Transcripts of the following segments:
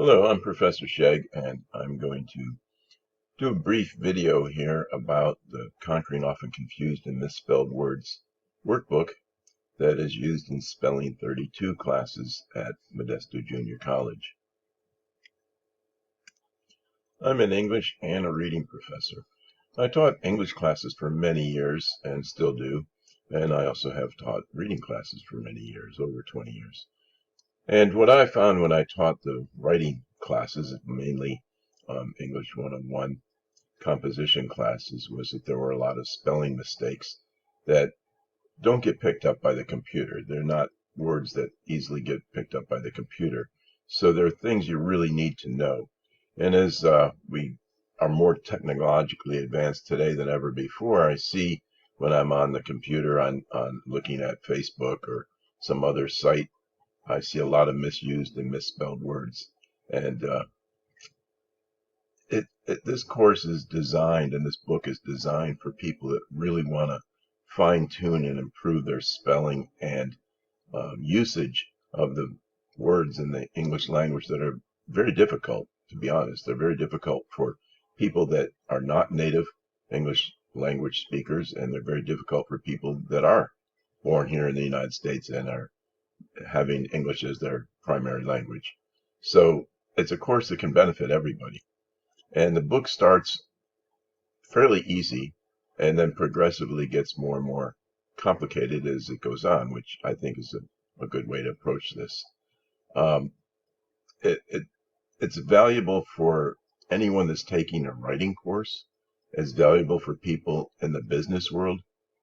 Hello, I'm Professor Sheg, and I'm going to do a brief video here about the Conquering Often Confused and Misspelled Words workbook that is used in Spelling 32 classes at Modesto Junior College. I'm an English and a reading professor. I taught English classes for many years and still do, and I also have taught reading classes for many years, over 20 years. And what I found when I taught the writing classes, mainly English 101 composition classes, was that there were a lot of spelling mistakes that don't get picked up by the computer. They're not words that easily get picked up by the computer. So there are things you really need to know. And as we are more technologically advanced today than ever before, I see when I'm on the computer on looking at Facebook or some other site, I see a lot of misused and misspelled words. And this course is designed, and this book is designed for people that really want to fine-tune and improve their spelling and usage of the words in the English language that are very difficult, to be honest. They're very difficult for people that are not native English language speakers, and they're very difficult for people that are born here in the United States and are having English as their primary language. So it's a course that can benefit everybody. And the book starts fairly easy and then progressively gets more and more complicated as it goes on, which I think is a good way to approach this. Um, it's valuable for anyone that's taking a writing course. It's valuable for people in the business world.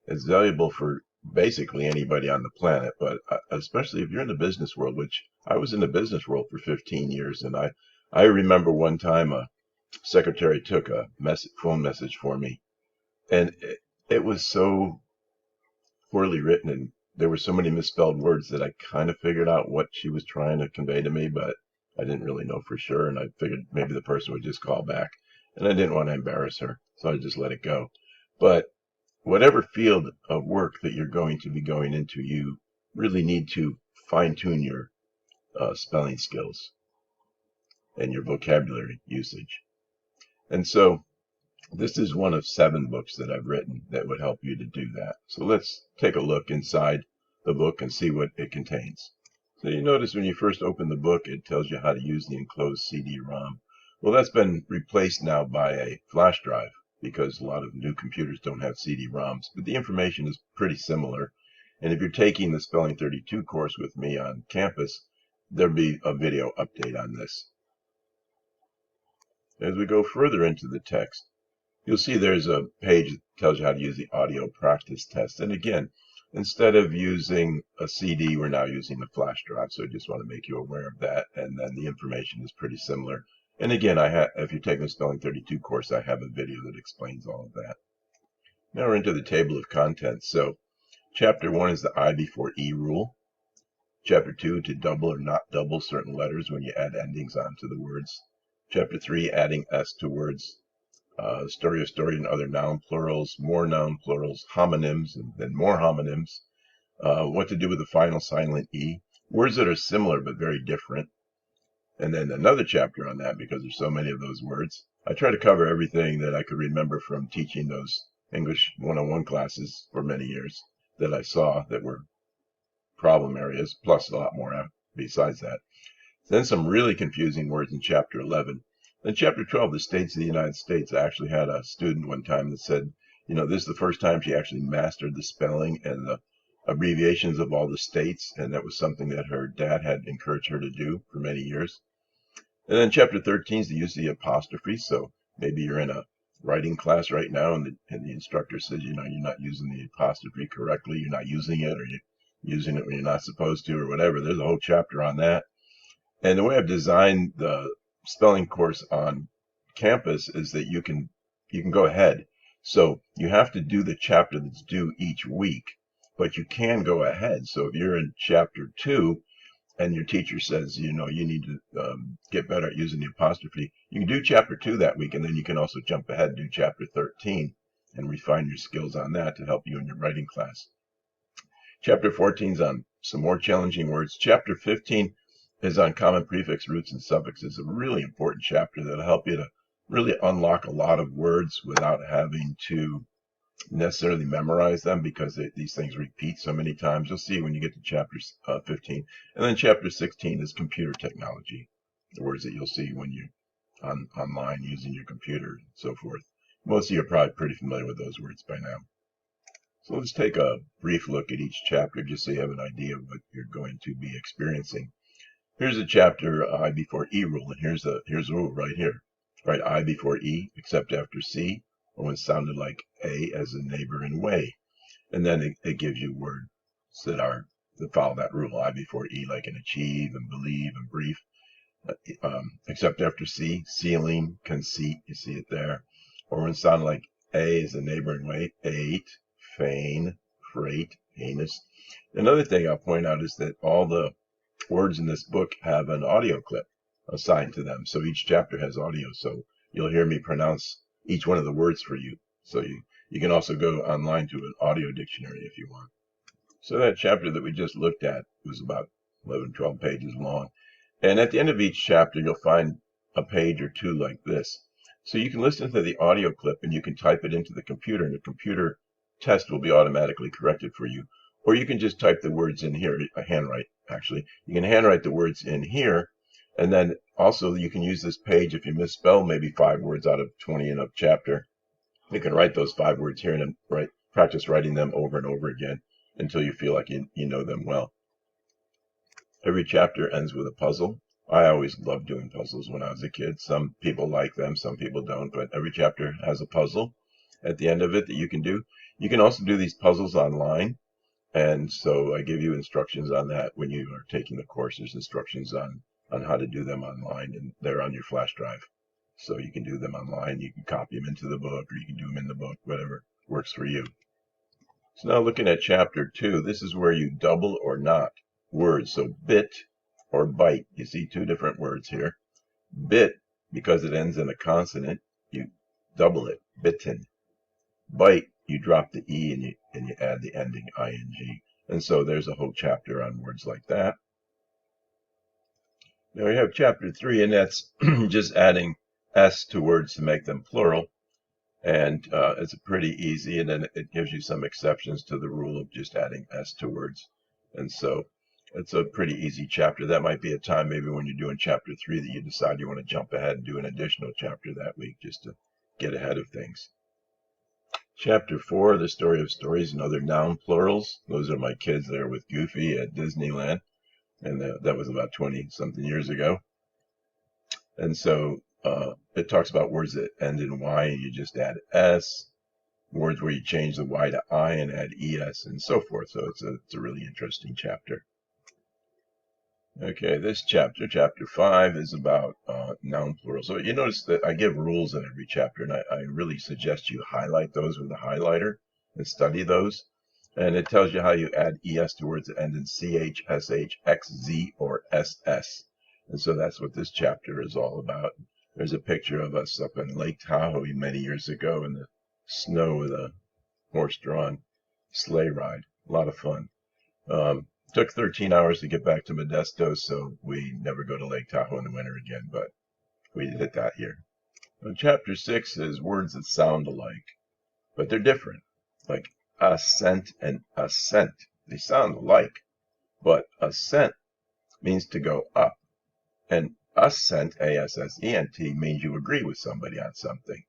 It's valuable for basically anybody on the planet, but especially if you're in the business world, which I was in the business world for 15 years. And I remember one time a secretary took a phone message for me, and it was so poorly written, and there were so many misspelled words that I kind of figured out what she was trying to convey to me, but I didn't really know for sure, and I figured maybe the person would just call back, and I didn't want to embarrass her, so I just let it go. But whatever field of work that you're going to be going into, you really need to fine-tune your spelling skills and your vocabulary usage. And so this is one of 7 books that I've written that would help you to do that. So let's take a look inside the book and see what it contains. So you notice when you first open the book, it tells you how to use the enclosed CD-ROM. Well, that's been replaced now by a flash drive because a lot of new computers don't have CD-ROMs, but the information is pretty similar. And if you're taking the Spelling 32 course with me on campus, there'll be a video update on this. As we go further into the text, you'll see there's a page that tells you how to use the audio practice test. And again, instead of using a CD, we're now using the flash drive. So I just want to make you aware of that. And then the information is pretty similar. And again, if you're taking the Spelling 32 course, I have a video that explains all of that. Now we're into the table of contents. So Chapter 1 is the I before E rule. Chapter 2, to double or not double certain letters when you add endings onto the words. Chapter 3, adding S to words. Story of story and other noun plurals, more noun plurals, homonyms, and then more homonyms. What to do with the final silent E. Words that are similar but very different. And then another chapter on that because there's so many of those words. I try to cover everything that I could remember from teaching those English 101 classes for many years that I saw that were problem areas, plus a lot more besides that. Then some really confusing words in Chapter 11. In Chapter 12, the states of the United States, I actually had a student one time that said, this is the first time she actually mastered the spelling and the abbreviations of all the states, and that was something that her dad had encouraged her to do for many years. And then Chapter 13 is the use of the apostrophe, so maybe you're in a writing class right now, and the instructor says, you're not using the apostrophe correctly, you're not using it, or you're using it when you're not supposed to, or whatever. There's a whole chapter on that. And the way I've designed the spelling course on campus is that you can go ahead. So you have to do the chapter that's due each week, but you can go ahead. So if you're in Chapter 2 and your teacher says, you need to get better at using the apostrophe, you can do Chapter 2 that week, and then you can also jump ahead and do Chapter 13 and refine your skills on that to help you in your writing class. Chapter 14 is on some more challenging words. Chapter 15 is on common prefix, roots, and suffixes. A really important chapter that'll help you to really unlock a lot of words without having to necessarily memorize them, because these things repeat so many times. You'll see when you get to chapter 15. And then chapter 16 is computer technology, the words that you'll see when you're online using your computer and so forth. Most of you are probably pretty familiar with those words by now. So let's take a brief look at each chapter just so you have an idea of what you're going to be experiencing. Here's a chapter, I before E rule, and here's a rule right here. Right, I before E, except after C, or when it sounded like A as a neighbor in way. And then it gives you words that follow that rule. I before E, like in achieve and believe and brief. Except after C, ceiling, conceit, you see it there. Or when it sounded like A is a neighboring way, ate, feign, freight, heinous. Another thing I'll point out is that all the words in this book have an audio clip assigned to them. So each chapter has audio. So you'll hear me pronounce each one of the words for you. So you can also go online to an audio dictionary if you want. So that chapter that we just looked at was about 11, 12 pages long. And at the end of each chapter, you'll find a page or two like this. So you can listen to the audio clip and you can type it into the computer, and the computer test will be automatically corrected for you. Or you can just type the words in here, handwrite actually. You can handwrite the words in here, and then also you can use this page if you misspell maybe 5 words out of 20 in a chapter. You can write those 5 words here and then practice writing them over and over again until you feel like you know them well. Every chapter ends with a puzzle. I always loved doing puzzles when I was a kid. Some people like them, some people don't, but every chapter has a puzzle at the end of it that you can do. You can also do these puzzles online, and so I give you instructions on that when you are taking the course. There's instructions on how to do them online, and they're on your flash drive. So you can do them online, you can copy them into the book, or you can do them in the book, whatever works for you. So now looking at chapter 2, this is where you double or not words. So bit or bite, you see 2 different words here. Bit, because it ends in a consonant, you double it, bitten. Bite, you drop the E and you add the ending ing. And so there's a whole chapter on words like that. Now we have chapter 3, and that's just adding S to words to make them plural. And it's pretty easy, and then it gives you some exceptions to the rule of just adding S to words. And so it's a pretty easy chapter. That might be a time maybe when you're doing chapter 3 that you decide you want to jump ahead and do an additional chapter that week just to get ahead of things. Chapter 4, the story of stories and other noun plurals. Those are my kids there with Goofy at Disneyland, and that was about 20-something years ago. And so it talks about words that end in Y and you just add S, words where you change the Y to I and add ES, and so forth. So it's a really interesting chapter. Okay, this chapter, chapter 5, is about noun plurals. So you notice that I give rules in every chapter, and I really suggest you highlight those with a highlighter and study those. And it tells you how you add ES to words that end in CH, SH, XZ, or SS. And so that's what this chapter is all about. There's a picture of us up in Lake Tahoe many years ago in the snow with a horse-drawn sleigh ride. A lot of fun. Took 13 hours to get back to Modesto, so we never go to Lake Tahoe in the winter again, but we did it that year. So chapter 6 is words that sound alike, but they're different, like ascent and ascent. They sound alike, but ascent means to go up, and assent, A-S-S-E-N-T, means you agree with somebody on something.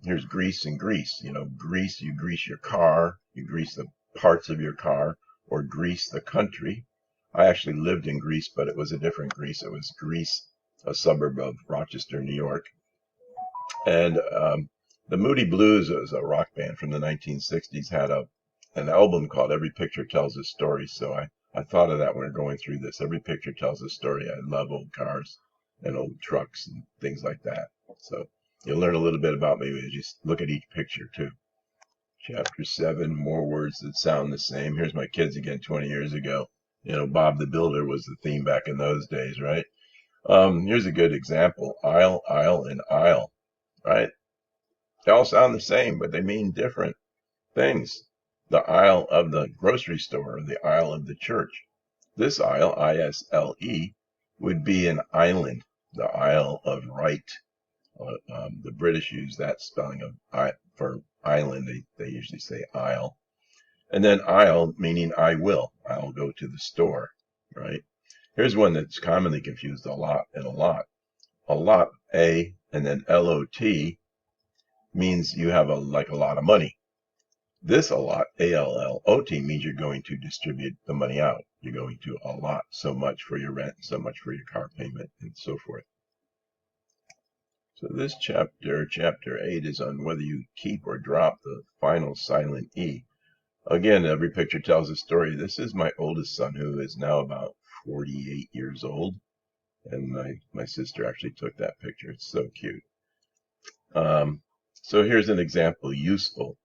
Here's grease and grease. You know, grease, you grease your car, you grease the parts of your car, or Greece, the country. I actually lived in Greece, but it was a different Greece. It was Greece, a suburb of Rochester, New York. And the Moody Blues, was a rock band from the 1960s, had an album called Every Picture Tells a Story. So I thought of that when we were going through this. Every picture tells a story. I love old cars and old trucks and things like that. So you'll learn a little bit about me as you look at each picture too. Chapter 7, more words that sound the same. Here's my kids again 20 years ago. You know, Bob the Builder was the theme back in those days, right? Here's a good example. Aisle, aisle, and aisle, right? They all sound the same, but they mean different things. The aisle of the grocery store or the aisle of the church. This isle, I-S-L-E, would be an island, the Isle of Wight. The British use that spelling of for island. They usually say isle. And then I'll, meaning I will. I'll go to the store, right? Here's one that's commonly confused a lot and a lot. A lot, A, and then L-O-T means you have like a lot of money. This a lot, A-L-L-O-T, means you're going to distribute the money out. You're going to allot so much for your rent, so much for your car payment, and so forth. So this chapter, chapter 8, is on whether you keep or drop the final silent E. Again, every picture tells a story. This is my oldest son, who is now about 48 years old. And my sister actually took that picture. It's so cute. So here's an example, useful.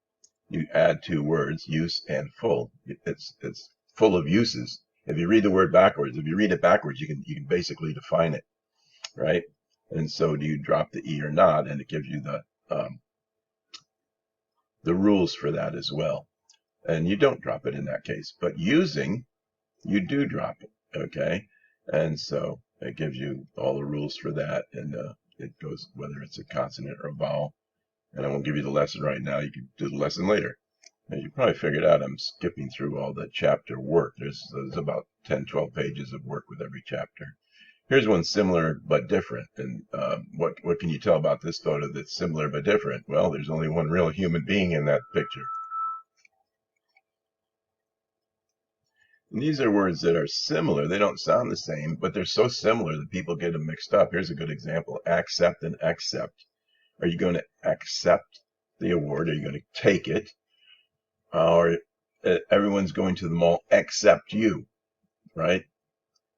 You add two words, use and full. It's full of uses. If you read the word backwards, if you read it backwards, you can basically define it, right? And so do you drop the E or not? And it gives you the rules for that as well. And you don't drop it in that case. But using, you do drop it, okay? And so it gives you all the rules for that, and it goes whether it's a consonant or a vowel. And I won't give you the lesson right now. You can do the lesson later. As you probably figured out, I'm skipping through all the chapter work. There's about 10, 12 pages of work with every chapter. Here's one similar but different. And what can you tell about this photo that's similar but different? Well, there's only one real human being in that picture. And these are words that are similar. They don't sound the same, but they're so similar that people get them mixed up. Here's a good example. Accept and accept. Are you going to accept the award? Are you going to take it? Or everyone's going to the mall except you, right?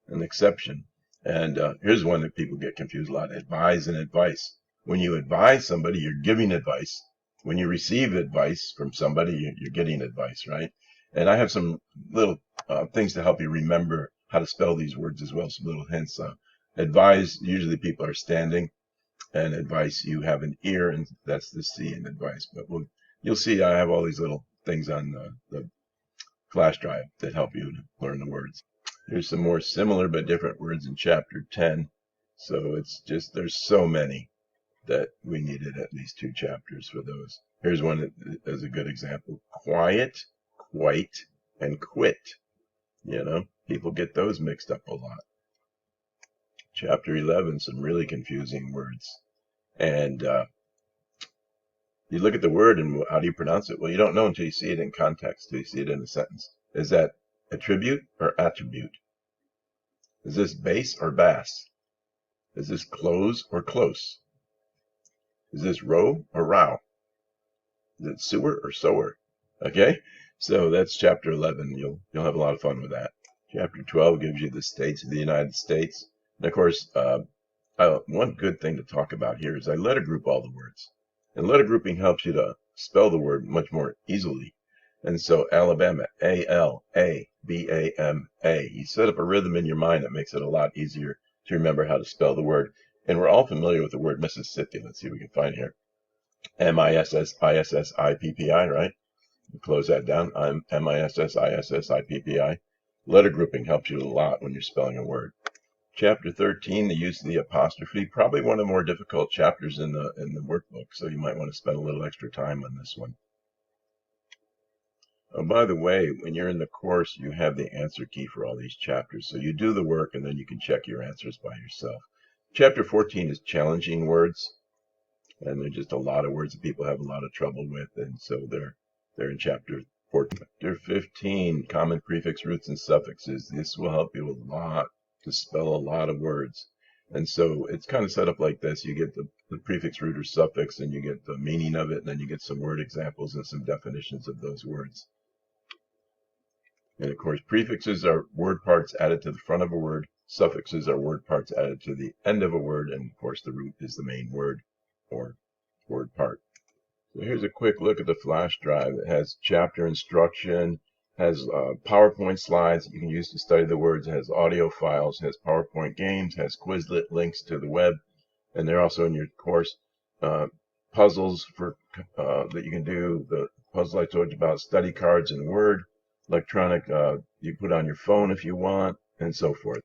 An exception. And here's one that people get confused a lot. Advise and advice. When you advise somebody, you're giving advice. When you receive advice from somebody, you're getting advice, right? And I have some little things to help you remember how to spell these words as well, some little hints. Advise, usually people are standing, and advice, you have an ear, and that's the C in advice. But you'll see I have all these little things on the flash drive that help you to learn the words. Here's some more similar but different words in chapter 10. So it's just, there's so many that we needed at least 2 chapters for those. Here's one that is a good example. Quiet, quite, and quit. You know, people get those mixed up a lot. Chapter 11, some really confusing words. And you look at the word and how do you pronounce it? Well, you don't know until you see it in context, until you see it in a sentence. Is that attribute or attribute? Is this bass or bass? Is this close or close? Is this row or row? Is it sewer or sower? Okay, so that's chapter 11. You'll have a lot of fun with that. Chapter 12 gives you the states of the United States. And of course, one good thing to talk about here is I letter group all the words. And letter grouping helps you to spell the word much more easily. And so Alabama, A-L-A-B-A-M-A. You set up a rhythm in your mind that makes it a lot easier to remember how to spell the word. And we're all familiar with the word Mississippi. Let's see what we can find here. M-I-S-S-I-S-S-I-P-P-I, right? Close that down. I'm M-I-S-S-I-S-S-I-P-P-I. Letter grouping helps you a lot when you're spelling a word. Chapter 13, the use of the apostrophe, probably one of the more difficult chapters in the workbook, so you might want to spend a little extra time on this one. Oh, by the way, when you're in the course, you have the answer key for all these chapters, so you do the work and then you can check your answers by yourself. Chapter 14 is challenging words, and there are just a lot of words that people have a lot of trouble with, and so they're in chapter 14. Chapter 15, common prefix roots and suffixes. This will help you a lot to spell a lot of words. And so it's kind of set up like this. You get the prefix root or suffix, and you get the meaning of it, and then you get some word examples and some definitions of those words. And of course, prefixes are word parts added to the front of a word. Suffixes are word parts added to the end of a word. And of course, the root is the main word or word part. So here's a quick look at the flash drive. It has chapter instruction, has PowerPoint slides that you can use to study the words, it has audio files, has PowerPoint games, has Quizlet links to the web, and they're also in your course. Puzzles for that you can do, the puzzle I told you about, study cards in Word, electronic, you put on your phone if you want, and so forth.